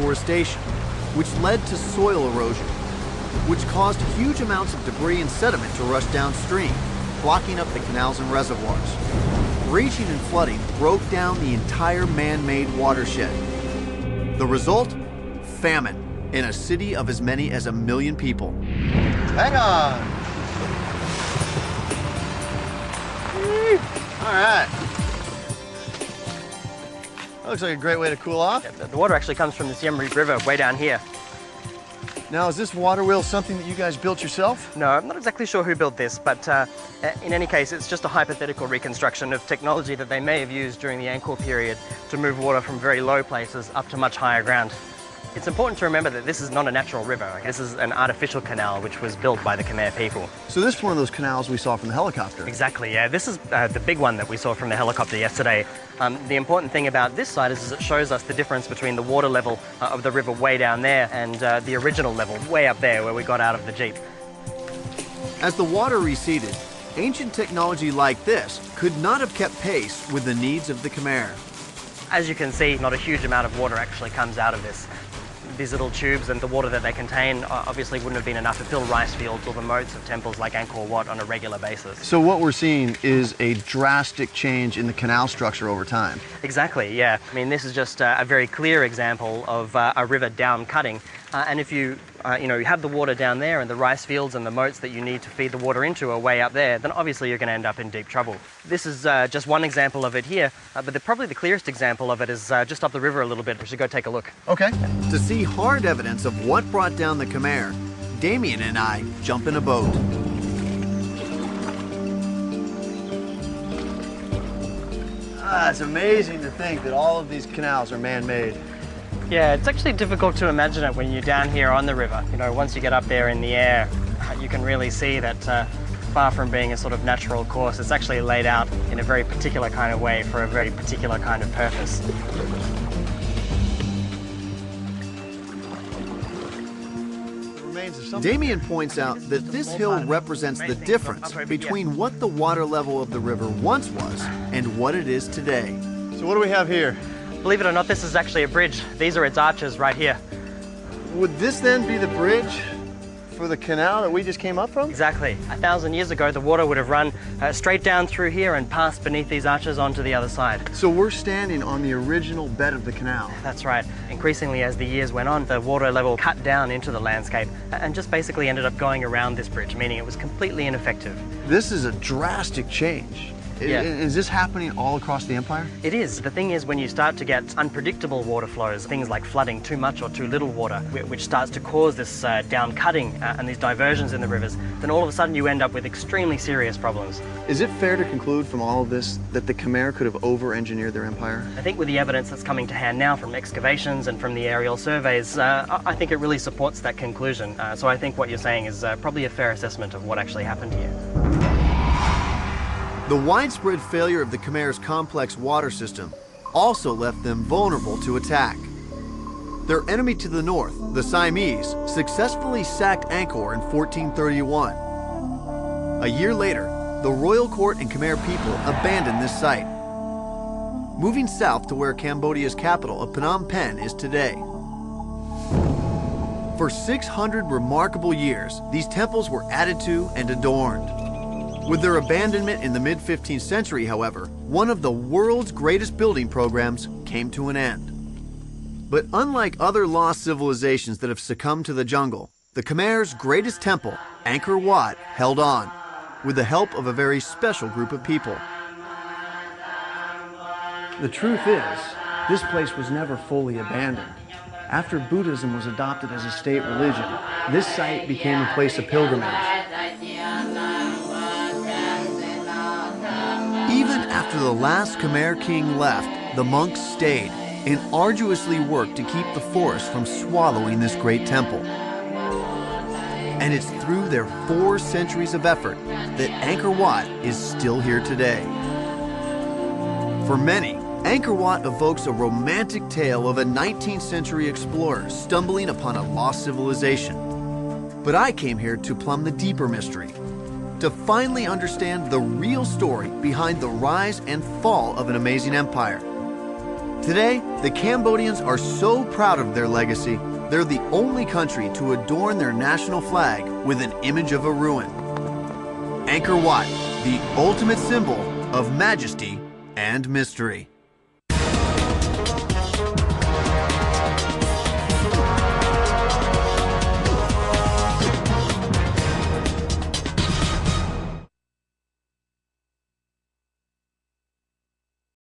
deforestation, which led to soil erosion, which caused huge amounts of debris and sediment to rush downstream, blocking up the canals and reservoirs. Raging and flooding broke down the entire man-made watershed. The result? Famine in a city of as many as 1 million people. Hang on. All right. That looks like a great way to cool off. Yeah, the water actually comes from the Siem Reap River way down here. Now, is this water wheel something that you guys built yourself? No, I'm not exactly sure who built this, but in any case, it's just a hypothetical reconstruction of technology that they may have used during the Angkor period to move water from very low places up to much higher ground. It's important to remember that this is not a natural river. This is an artificial canal which was built by the Khmer people. So this is one of those canals we saw from the helicopter. Exactly, yeah. This is the big one that we saw from the helicopter yesterday. The important thing about this site is it shows us the difference between the water level of the river way down there and the original level way up there where we got out of the Jeep. As the water receded, ancient technology like this could not have kept pace with the needs of the Khmer. As you can see, not a huge amount of water actually comes out of this. These little tubes and the water that they contain obviously wouldn't have been enough to fill rice fields or the moats of temples like Angkor Wat on a regular basis. So what we're seeing is a drastic change in the canal structure over time. Exactly, yeah. I mean, this is just a very clear example of a river down cutting. And if you have the water down there and the rice fields and the moats that you need to feed the water into are way up there, then obviously you're going to end up in deep trouble. This is just one example of it here, but probably the clearest example of it is just up the river a little bit. We should go take a look. Okay. To see hard evidence of what brought down the Khmer, Damien and I jump in a boat. It's amazing to think that all of these canals are man-made. Yeah, it's actually difficult to imagine it when you're down here on the river. You know, once you get up there in the air, you can really see that far from being a sort of natural course, it's actually laid out in a very particular kind of way for a very particular kind of purpose. Damien points out that this hill represents the difference between what the water level of the river once was and what it is today. So what do we have here? Believe it or not, this is actually a bridge. These are its arches right here. Would this then be the bridge for the canal that we just came up from? Exactly. 1,000 years ago, the water would have run straight down through here and passed beneath these arches onto the other side. So we're standing on the original bed of the canal. That's right. Increasingly, as the years went on, the water level cut down into the landscape and just basically ended up going around this bridge, meaning it was completely ineffective. This is a drastic change. Yeah. Is this happening all across the empire? It is. The thing is, when you start to get unpredictable water flows, things like flooding, too much or too little water, which starts to cause this down cutting and these diversions in the rivers, then all of a sudden you end up with extremely serious problems. Is it fair to conclude from all of this that the Khmer could have over-engineered their empire? I think with the evidence that's coming to hand now from excavations and from the aerial surveys, I think it really supports that conclusion. So I think what you're saying is probably a fair assessment of what actually happened here. The widespread failure of the Khmer's complex water system also left them vulnerable to attack. Their enemy to the north, the Siamese, successfully sacked Angkor in 1431. A year later, the royal court and Khmer people abandoned this site, moving south to where Cambodia's capital of Phnom Penh is today. For 600 remarkable years, these temples were added to and adorned. With their abandonment in the mid-15th century, however, one of the world's greatest building programs came to an end. But unlike other lost civilizations that have succumbed to the jungle, the Khmer's greatest temple, Angkor Wat, held on, with the help of a very special group of people. The truth is, this place was never fully abandoned. After Buddhism was adopted as a state religion, this site became a place of pilgrimage. Even after the last Khmer king left, the monks stayed and arduously worked to keep the forest from swallowing this great temple. And it's through their 4 centuries of effort that Angkor Wat is still here today. For many, Angkor Wat evokes a romantic tale of a 19th century explorer stumbling upon a lost civilization. But I came here to plumb the deeper mystery, to finally understand the real story behind the rise and fall of an amazing empire. Today, the Cambodians are so proud of their legacy, they're the only country to adorn their national flag with an image of a ruin. Angkor Wat, the ultimate symbol of majesty and mystery.